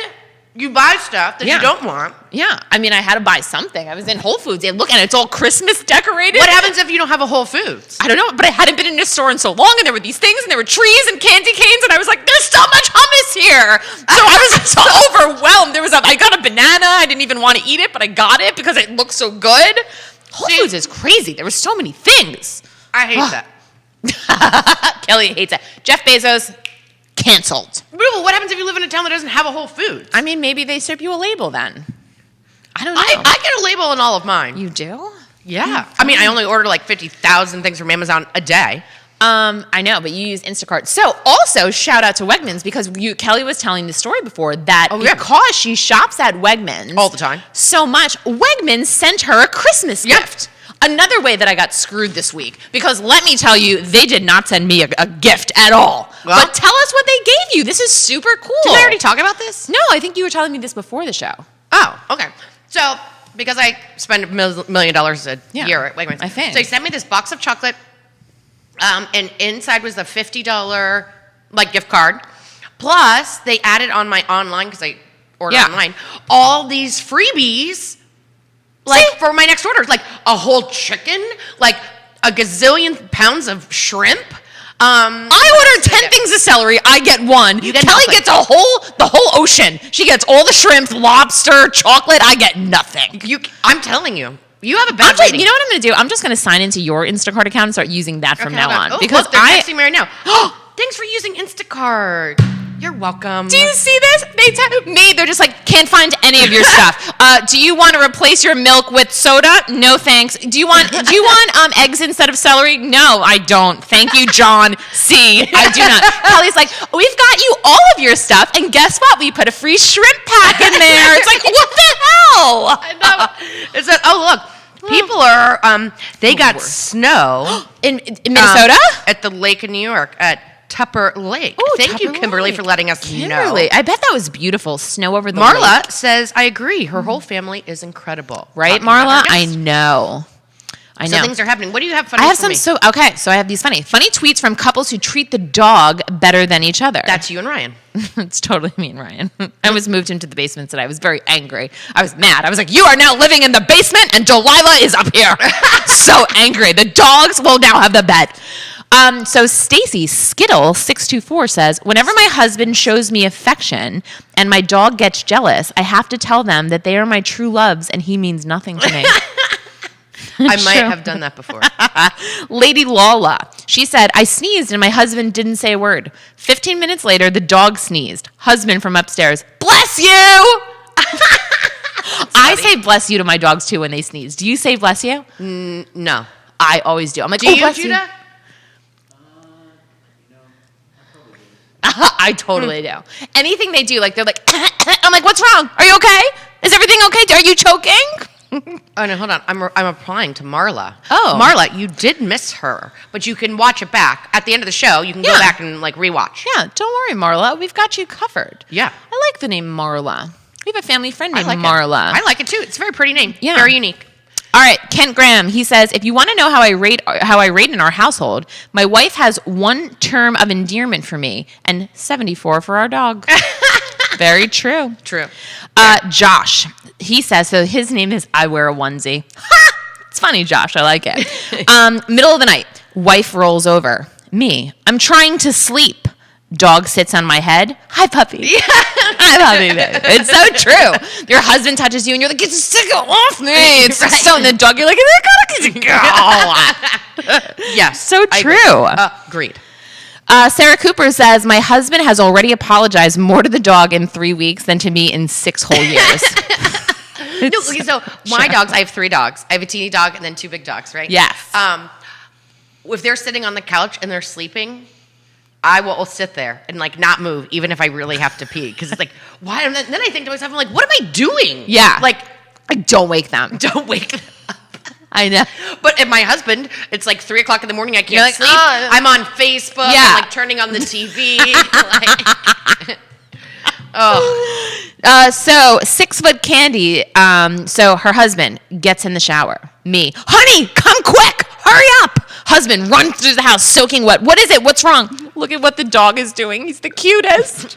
you buy stuff that you don't want. Yeah. I mean, I had to buy something. I was in Whole Foods. Look, and it's all Christmas decorated. What happens if you don't have a Whole Foods? I don't know, but I hadn't been in a store in so long, and there were these things, and there were trees and candy canes, and I was like, there's so much hummus here. So I was so overwhelmed. I got a banana. I didn't even want to eat it, but I got it because it looked so good. Whole Foods is crazy. There were so many things. I hate that. Kelly hates it. Jeff Bezos, canceled. Well, what happens if you live in a town that doesn't have a Whole Foods? I mean, maybe they ship you a label then. I don't know. I get a label in all of mine. You do? Yeah. I mean, I only order like 50,000 things from Amazon a day. I know, but you use Instacart. So also shout out to Wegmans because Kelly was telling the story before that because she shops at Wegmans all the time so much, Wegmans sent her a Christmas gift. Another way that I got screwed this week, because let me tell you, they did not send me a gift at all. Well, but tell us what they gave you. This is super cool. Did I already talk about this? No, I think you were telling me this before the show. Oh, okay. So, because I spend $1 million a year at Wegmans. I think. So they sent me this box of chocolate, and inside was a $50 like gift card. Plus, they added on my online, because I order online, all these freebies. Like, for my next orders, like a whole chicken, like a gazillion pounds of shrimp. I order 10 things of celery. I get 1. Kelly gets the whole ocean. She gets all the shrimp, lobster, chocolate. I get nothing. I'm telling you, you have a bad rating. You know what I'm going to do? I'm just going to sign into your Instacart account and start using that from now on. Oh, because look, they're texting me right now. Thanks for using Instacart. You're welcome. Do you see this? They tell me, they're just like, can't find any of your stuff. Do you want to replace your milk with soda? No, thanks. Do you want eggs instead of celery? No, I don't. Thank you, John C. I do not. Kelly's like, we've got you all of your stuff, and guess what? We put a free shrimp pack in there. It's like, what the hell? I know. It's like, look, people are, they got snow in Minnesota? At the lake in New York, at Tupper Lake. Ooh, Thank you, Kimberly, for letting us know. I bet that was beautiful. Snow over the Marla lake. says, I agree. Her whole family is incredible. Right, Marla? I know. So things are happening. What do you have funny I have for some me? So I have these funny tweets from couples who treat the dog better than each other. That's you and Ryan. It's totally me and Ryan. I was moved into the basement today. I was very angry. I was mad. I was like, you are now living in the basement and Delilah is up here. So angry. The dogs will now have the bed. So Stacy Skittle624 says, whenever my husband shows me affection and my dog gets jealous, I have to tell them that they are my true loves and he means nothing to me. I might have done that before. Lady Lala, she said, I sneezed and my husband didn't say a word. 15 minutes later, the dog sneezed. Husband from upstairs, bless you! I say bless you to my dogs too when they sneeze. Do you say bless you? No. I always do. I'm like, do you, bless Judah? I totally do. Anything they do, like they're like, I'm like, what's wrong? Are you okay? Is everything okay? Are you choking? Oh no, hold on. I'm replying to Marla. Oh, Marla, you did miss her, but you can watch it back at the end of the show. You can go back and like rewatch. Yeah, don't worry, Marla. We've got you covered. Yeah, I like the name Marla. We have a family friend named Marla. I like it too. It's a very pretty name. Yeah, very unique. All right, Kent Graham, he says, if you want to know how I rate in our household, my wife has 1 term of endearment for me and 74 for our dog. Very true. True. Josh, he says, so his name is I Wear a Onesie. It's funny, Josh. I like it. Middle of the night, wife rolls over. Me, I'm trying to sleep. Dog sits on my head. Hi, puppy. Yeah. Hi, puppy. It's so true. Your husband touches you, and you're like, get the sticker off me. It's right. So, and the dog, you're like, go. Yes. So true. Agreed. Sarah Cooper says, my husband has already apologized more to the dog in 3 weeks than to me in 6 whole years. No, okay, so my dogs, I have 3 dogs. I have a teeny dog and then 2 big dogs, right? Yes. If they're sitting on the couch and they're sleeping, I will sit there and like not move, even if I really have to pee. Because it's like, why? And then I think to myself, I'm like, what am I doing? Yeah. Like, Don't wake them. don't wake them up. I know. But at my husband, it's like 3 o'clock in the morning. I can't like, sleep. "Oh." I'm on Facebook. Yeah. I'm like turning on the TV. like, oh, So 6-foot Candy. So her husband gets in the shower. Me, honey, come quick, hurry up. Husband runs through the house soaking wet. What is it? What's wrong? Look at what the dog is doing. He's the cutest.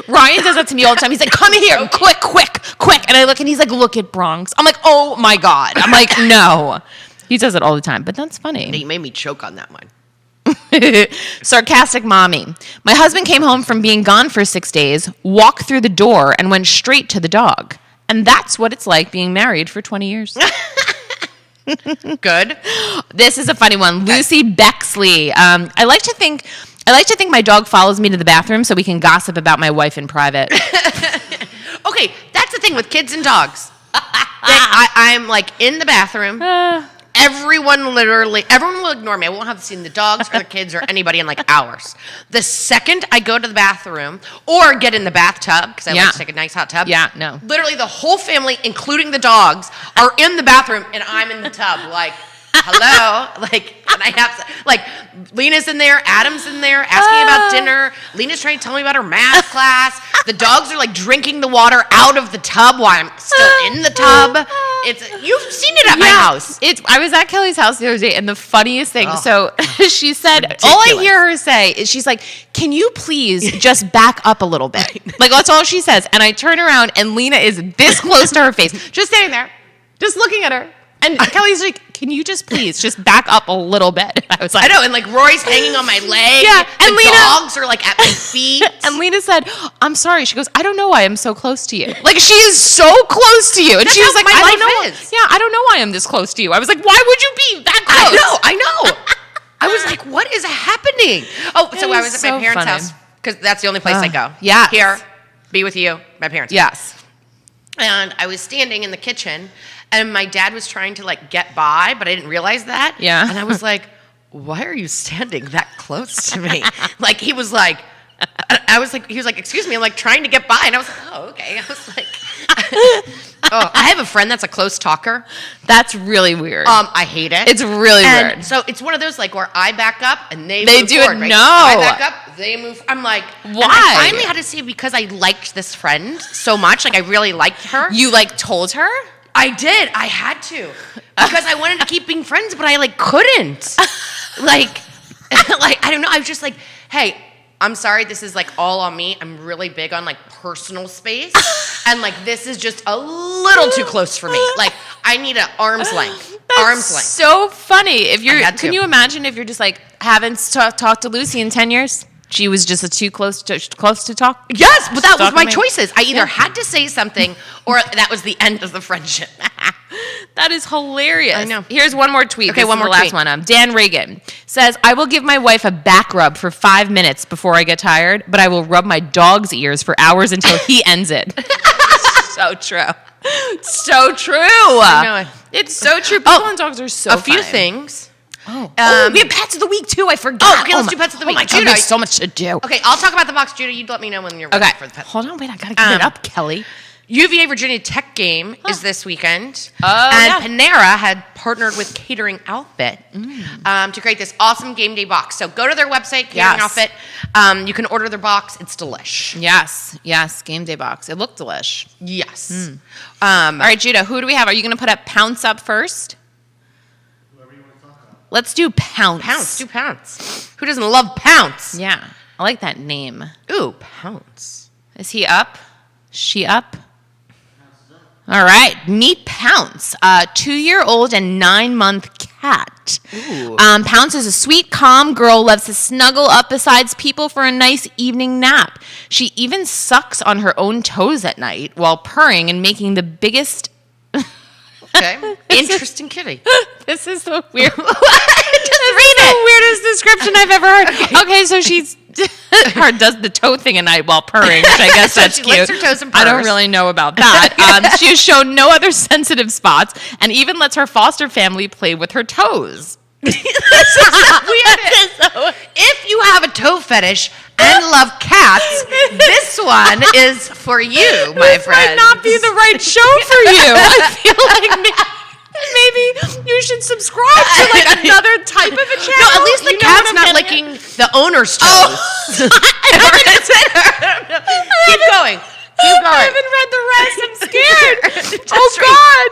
Ryan does that to me all the time. He's like, come here, quick. And I look and he's like, look at Bronx. I'm like, oh my God. I'm like, no. He does it all the time, but that's funny. he made me choke on that one. Sarcastic mommy. My husband came home from being gone for 6 days, walked through the door, and went straight to the dog. And that's what it's like being married for 20 years. Good. This is a funny one. Lucy Bexley. I like to think my dog follows me to the bathroom so we can gossip about my wife in private. Okay, that's the thing with kids and dogs. I'm like in the bathroom. Everyone will ignore me. I won't have seen the dogs or the kids or anybody in like hours. The second I go to the bathroom or get in the bathtub, because I like to take a nice hot tub. Yeah, no. Literally the whole family, including the dogs, are in the bathroom and I'm in the tub. Like, hello? Like, and I have to, like, Lena's in there, Adam's in there, asking about dinner. Lena's trying to tell me about her math class. The dogs are like drinking the water out of the tub while I'm still in the tub. You've seen it at my house. I was at Kelly's house the other day, and the funniest thing, so she said, ridiculous. all I hear her say is she's like, can you please just back up a little bit? Like, that's all she says. And I turn around, and Lena is this close to her face, just standing there, just looking at her. And Kelly's like, can you just please just back up a little bit? I was like, I know, and like Roy's hanging on my leg. Yeah, and the dogs are like at my feet. And Lena said, I'm sorry. She goes, I don't know why I'm so close to you. Like, she is so close to you. And she was like, my I don't life know. is. Yeah, I don't know why I'm this close to you. I was like, why would you be that close? I know. I was like, what is happening? Oh, so I was at my parents' house because that's the only place I go. Yes. Here, be with you, my parents' house. Yes. And I was standing in the kitchen, and my dad was trying to like get by, but I didn't realize that. Yeah. And I was like, why are you standing that close to me? Like, he was like, excuse me, I'm like trying to get by. And I was like, oh, okay. I was like, oh, I have a friend that's a close talker. That's really weird. I hate it. It's really weird. So it's one of those like where I back up and they move do forward, it. right? No. I back up, they move. I'm like, why? And I finally had to say, because I liked this friend so much, like I really liked her. You like told her? I did. I had to because I wanted to keep being friends, but I like couldn't. like I don't know. I was just like, hey, I'm sorry. This is like all on me. I'm really big on like personal space, and like this is just a little too close for me. Like I need an arm's length. Arm's length. So funny. If you're, can you imagine if you're just like haven't talked to Lucy in 10 years? She was just too close to talk. Yes, but that was my me. choices. I either had to say something or that was the end of the friendship. That is hilarious. I know. Here's one more tweet. Okay, This one is more the last tweet. one. Dan Reagan says, I will give my wife a back rub for 5 minutes before I get tired, but I will rub my dog's ears for hours until he ends it. So true. So true. I know. It's so true. People and dogs are so A few funny. things. Oh, we have pets of the week too. I forgot. Oh, okay, let's do pets of the week. Oh my God, Judah, there's so much to do. Okay, I'll talk about the box, Judah. You let me know when you're ready Okay. for the pets. Hold on, wait. I gotta get it up, Kelly. UVA Virginia Tech Game is this weekend. Oh, and Panera had partnered with Catering Outfit to create this awesome game day box. So go to their website, Catering Outfit. You can order their box. It's delish. Yes. Game day box. It looked delish. Yes. All right, Judah, who do we have? Are you going to put up Pounce up first? Let's do Pounce. Pounce. Do Pounce. Who doesn't love Pounce? Yeah. I like that name. Ooh, Pounce. Is he up? She up? All right. Meet Pounce, a 2-year-old and 9-month cat. Pounce is a sweet, calm girl, loves to snuggle up beside people for a nice evening nap. She even sucks on her own toes at night while purring and making the biggest... Okay. Interesting kitty. This is the weird... Just read it. weirdest description I've ever heard. Okay, so does the toe thing at night while purring, which I guess that's She cute. licks her toes and I don't purrs. really know about that. She has shown no other sensitive spots and even lets her foster family play with her toes. If you have a toe fetish and love cats, this one is for you, my This friend. might not be the right show for you. I feel like maybe you should subscribe to like another type of a channel. No, at least the You know cat's what I'm not getting licking the owner's toes. Keep going. Keep I going. haven't read the rest. I'm scared. Just God.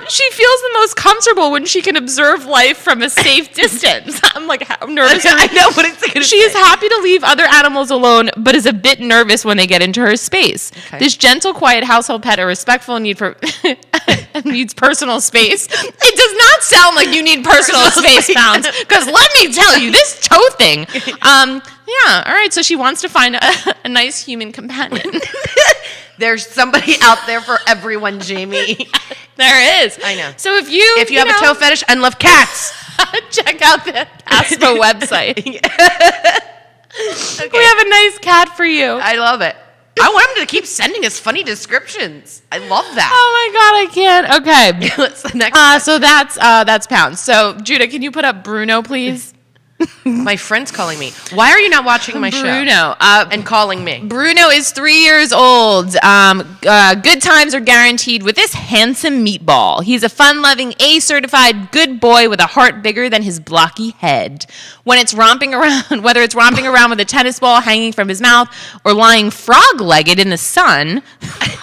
She feels the most comfortable when she can observe life from a safe distance. I'm like, I'm nervous. I know what it's going to She is happy to leave other animals alone, but is a bit nervous when they get into her space. Okay. This gentle, quiet household pet, a respectful need for needs personal space. It does not sound like you need personal space, Pounds. Because let me tell you, this toe thing. Yeah. All right. So she wants to find a nice human companion. There's somebody out there for everyone, Jamie. There is. I know. So if you Have a toe fetish and love cats, check out the ASPA website. okay. We have a nice cat for you. I love it. I want him to keep sending us funny descriptions. I love that. Oh my God, I can't. Okay. What's the next? So that's Pounds. So Judah, can you put up Bruno, please? My friend's calling me. Why are you not watching my show? Bruno. And calling me. Bruno is 3 years old. Good times are guaranteed with this handsome meatball. He's a fun-loving, A-certified good boy with a heart bigger than his blocky head. When it's romping around, whether it's romping around with a tennis ball hanging from his mouth or lying frog-legged in the sun,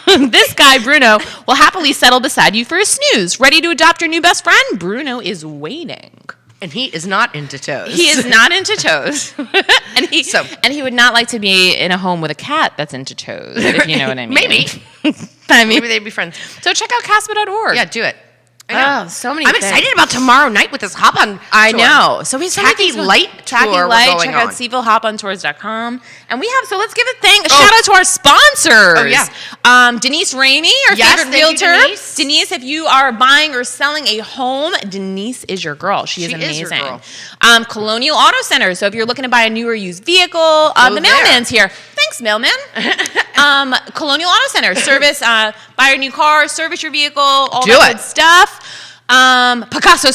this guy, Bruno, will happily settle beside you for a snooze. Ready to adopt your new best friend? Bruno is waiting. And he is not into toes. He is not into toes. and he would not like to be in a home with a cat that's into toes, if you know what I mean. Maybe. I mean, Maybe they'd be friends. so check out CASPA.org. Yeah, do it. I know. Oh, so many I'm things. excited about tomorrow night with this hop on. I tour. know. So we have so many Tacky things going- Light Tacky tour we're Light. going Check out on. CVilleHopOnTours.com. And we have, so let's give a shout out to our sponsors. Oh, yeah. Denise Ramey, our Yes, favorite thank you, realtor. Denise. If you are buying or selling a home, Denise is your girl. She is amazing. your girl. Colonial Auto Center. So if you're looking to buy a new or used vehicle, the mailman's here. Thanks, mailman. Colonial Auto Center. Service, buy a new car, service your vehicle, all Do that it. good stuff. Pikasso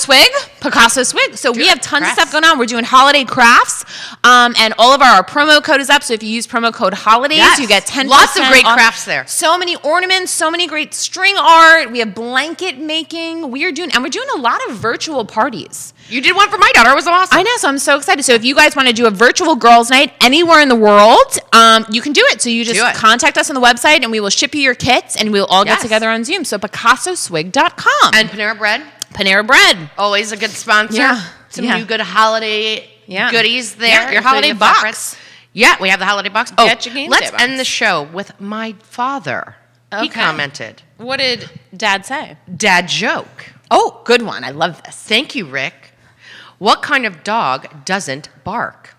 Swig. So we have tons of stuff going on. We're doing holiday crafts, and all of our promo code is up. So if you use promo code holidays, Yes. you get 10%. Lots of great off. crafts there. So many ornaments, so many great string art. We have blanket making. We're doing a lot of virtual parties. You did one for my daughter. It was awesome. I know, so I'm so excited. So if you guys want to do a virtual girls' night anywhere in the world, you can do it. So you just Do it. contact us on the website, and we will ship you your kits, and we'll all get Yes. together on Zoom. So PicassoSwig.com. And Panera Bread, Panera Bread. always a good sponsor. Yeah. Some Yeah. new good holiday goodies there. Yeah, your holiday including the box. flatbreads. Yeah, we have the holiday box. Get your game let's day box. end the show with my father. He Okay. commented, What did Dad say? "Dad joke." Oh, good one. I love this. Thank you, Rick. What kind of dog doesn't bark?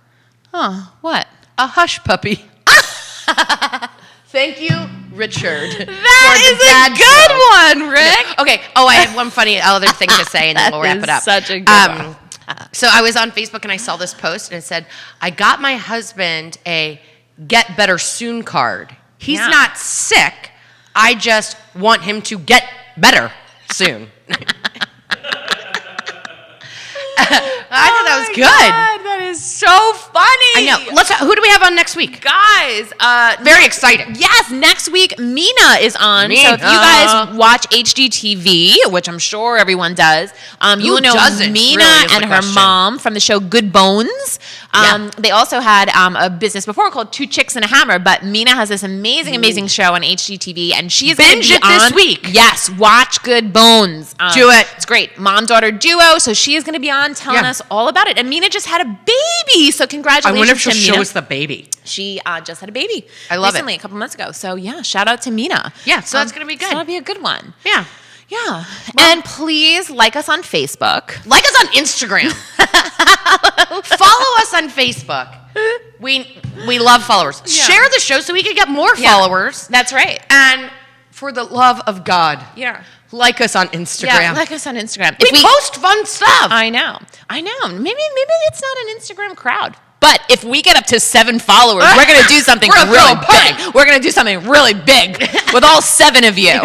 Oh, what? A hush puppy. Thank you, Richard. That is a good one, Rick. Okay. Oh, I have one funny other thing to say, and then we'll wrap it up. Such a good one. So I was on Facebook and I saw this post and it said, "I got my husband a get better soon card. He's Yeah. not sick. I just want him to get better soon." I thought that was good. God, that is so funny. I know. Who do we have on next week? Guys, Very exciting. yes, next week Mina is on. So if you Mina. guys watch HGTV, which I'm sure everyone does, you will know doesn't, Mina really is the and her question. mom from the show Good Bones. Yeah. They also had a business before called Two Chicks and a Hammer, but Mina has this amazing show on HGTV, and she is going to Binge be it this on week. Yes, watch Good Bones. Do it. It's great. Mom-daughter duo, so she is going to be on telling Yeah. us all about it. And Mina just had a baby, so I congratulations wonder if she'll to show Mina. us the baby. She just had a baby. I love it. recently, a couple months ago. So yeah, shout out to Mina. Yeah, so that's gonna be good. So that'll be a good one. Yeah. Yeah. And please like us on Facebook. Like us on Instagram. Follow us on Facebook. We love followers. Yeah. Share the show so we can get more Yeah. followers. That's right. And for the love of God, Yeah. like us on Instagram. Yeah, like us on Instagram. we post fun stuff. I know. Maybe it's not an Instagram crowd, but But if we get up to 7 followers, we're going to do something really big. We're going to do something really big with all 7 of you.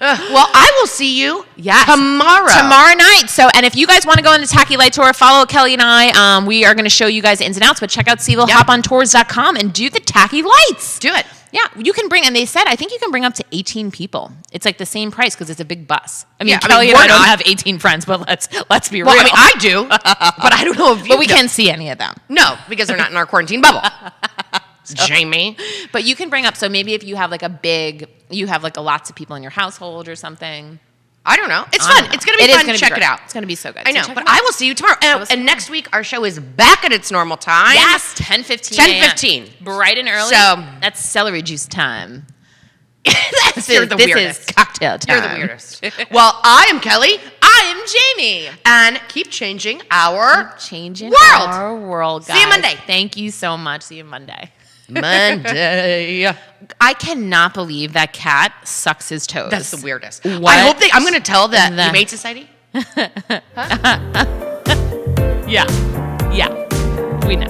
Well, I will see you tomorrow night. So, and if you guys want to go on the Tacky Light Tour, follow Kelly and I. We are going to show you guys the ins and outs, but check out CVilleHopOnTours.com and do the Tacky Lights. Do it. Yeah, you can bring, and they said, I think you can bring up to 18 people. It's like the same price because it's a big bus. Kelly and I don't have 18 friends, but let's be real. I do, but I don't know if you But we can't see any of them. No, because they're not in our quarantine bubble. Jamie. But you can bring up, so maybe if you have like lots of people in your household or something. I don't know. It's fun. It's going to be fun. Check it out. It's going to be so good. I know, but I will see you tomorrow. And next week, our show is back at its normal time. Yes, 10:15. 10:15. Bright and early. So that's celery juice time. This is cocktail time. You're the weirdest. Well, I am Kelly. I am Jamie. And keep changing our world, guys. See you Monday. Thank you so much. See you Monday. Monday. I cannot believe that cat sucks his toes. That's the weirdest. What? I hope I'm going to tell the Humane Society. Yeah. We know.